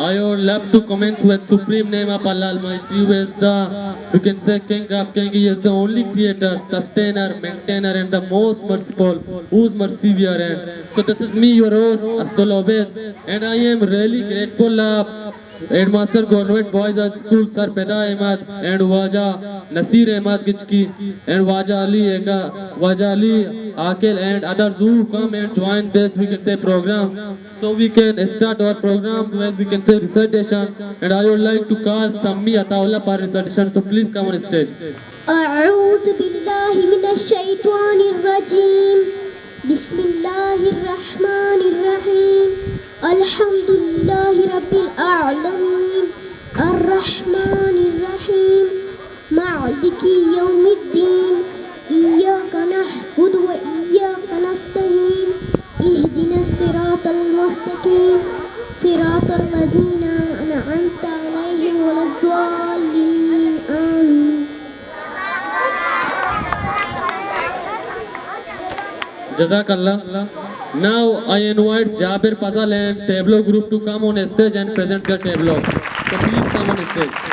I would love to commence with supreme name of Allah Almighty, who is the, you can say, King of King. He is the only creator, sustainer, maintainer, and the most merciful, whose mercy we are in. So this is me, your host, Asdul Obed, and I am really grateful of Headmaster Government Boys High School, Sir Peda Ahmad and Waja Nasir Ahmad Gichki and Waja Ali Akil and others who come and join this, we can say, program. So we can start our program with, we can say, recitation, and I would like to call Sammi Ataullah for recitation. So please come on stage. أعوذ بالله من الشيطان الرجيم بسم الله الرحمن الرحيم الحمد لله رب العالمين الرحمن الرحيم مالك يوم الدين إياك نعبد وإياك نستعين اهدنا الصراط المستقيم صراط الذين أنعمت عليهم ولا الضالين آمين. Jazakallah. Now I invite Jabir Fazal and Tableau group to come on stage and present their Tableau. So please come on stage.